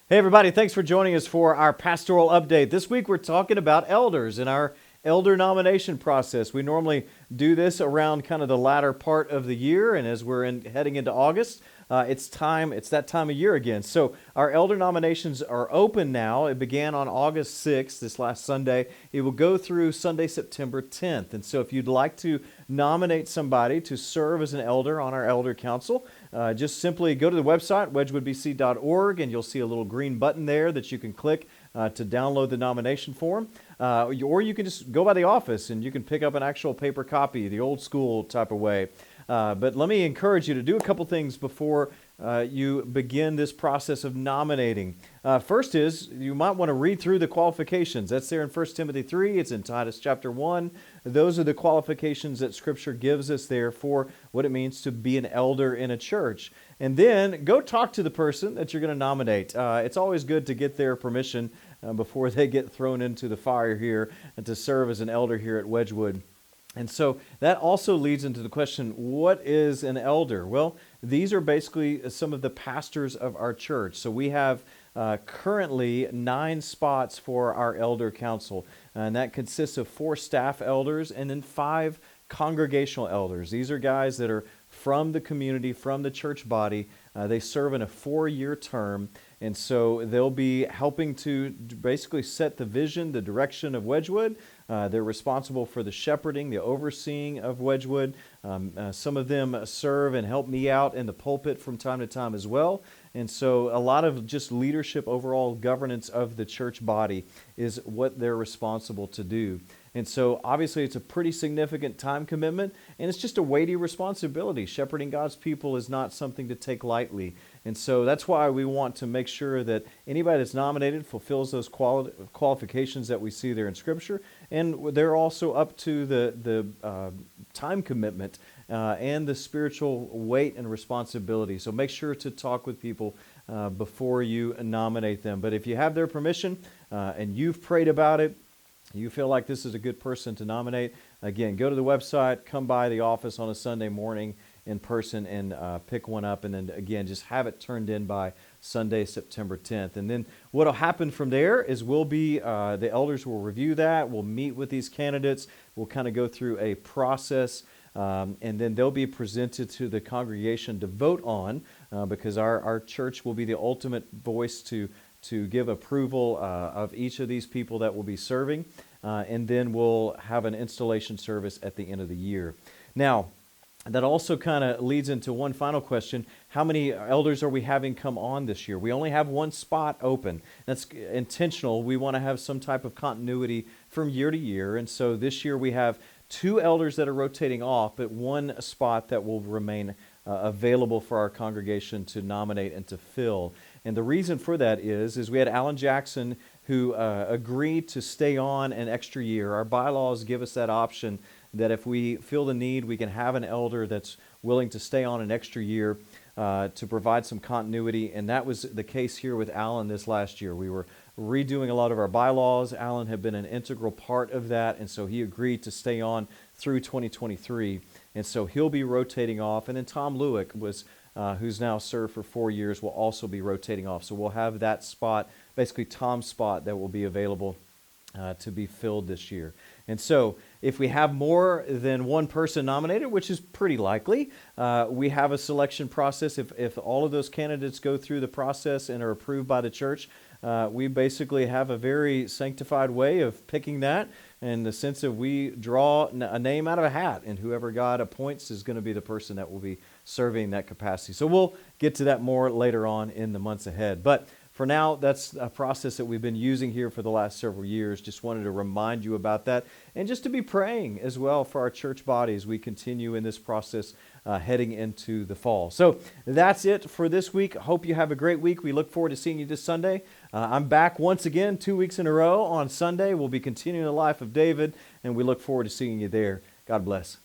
Hey everybody, thanks for joining us for our pastoral update. This week we're talking about elders and our elder nomination process. We normally do this around kind of the latter part of the year, and as we're heading into August, it's that time of year again. So our elder nominations are open now. It began on August 6th, this last Sunday. It will go through Sunday, September 10th. And so if you'd like to nominate somebody to serve as an elder on our elder council, just simply go to the website, wedgwoodbc.org, and you'll see a little green button there that you can click to download the nomination form. Or you can just go by the office and you can pick up an actual paper copy, the old school type of way. But let me encourage you to do a couple things before you begin this process of nominating. First is, you might want to read through the qualifications. That's there in 1 Timothy 3. It's in Titus chapter 1. Those are the qualifications that Scripture gives us there for what it means to be an elder in a church. And then go talk to the person that you're going to nominate. It's always good to get their permission before they get thrown into the fire here and to serve as an elder here at Wedgwood. And so that also leads into the question, what is an elder? Well, these are basically some of the pastors of our church. So we have currently 9 spots for our elder council, and that consists of 4 staff elders and then 5 congregational elders. These are guys that are from the community, from the church body. They serve in a 4-year term, and so they'll be helping to basically set the vision, the direction of Wedgwood. They're responsible for the shepherding, the overseeing of Wedgwood. Some of them serve and help me out in the pulpit from time to time as well. And so a lot of just leadership, overall governance of the church body is what they're responsible to do. And so obviously it's a pretty significant time commitment, and it's just a weighty responsibility. Shepherding God's people is not something to take lightly. And so that's why we want to make sure that anybody that's nominated fulfills those qualifications that we see there in Scripture, and they're also up to the time commitment and the spiritual weight and responsibility. So make sure to talk with people before you nominate them. But if you have their permission and you've prayed about it, you feel like this is a good person to nominate, again, go to the website, come by the office on a Sunday morning in person and pick one up, and then again, just have it turned in by Sunday, September 10th. And then what will happen from there is the elders will review that, we'll meet with these candidates, we'll kind of go through a process, and then they'll be presented to the congregation to vote on, because our church will be the ultimate voice to give approval of each of these people that will be serving, and then we'll have an installation service at the end of the year. Now, that also kind of leads into one final question. How many elders are we having come on this year? We only have 1 spot open. That's intentional. We want to have some type of continuity from year to year, and so this year we have 2 elders that are rotating off, but 1 spot that will remain available for our congregation to nominate and to fill. And the reason for that is we had Alan Jackson who agreed to stay on an extra year. Our bylaws give us that option that if we feel the need, we can have an elder that's willing to stay on an extra year to provide some continuity. And that was the case here with Alan this last year. We were redoing a lot of our bylaws. Alan had been an integral part of that, and so he agreed to stay on through 2023. And so he'll be rotating off. And then Tom Lewick who's now served for 4 years, will also be rotating off. So we'll have that spot, basically Tom's spot, that will be available to be filled this year. And so if we have more than 1 person nominated, which is pretty likely, we have a selection process. If all of those candidates go through the process and are approved by the church, we basically have a very sanctified way of picking that, in the sense of we draw a name out of a hat, and whoever God appoints is going to be the person that will be serving that capacity. So we'll get to that more later on in the months ahead. But for now, that's a process that we've been using here for the last several years. Just wanted to remind you about that, and just to be praying as well for our church body as we continue in this process heading into the fall. So that's it for this week. Hope you have a great week. We look forward to seeing you this Sunday. I'm back once again 2 weeks in a row on Sunday. We'll be continuing the life of David, and we look forward to seeing you there. God bless.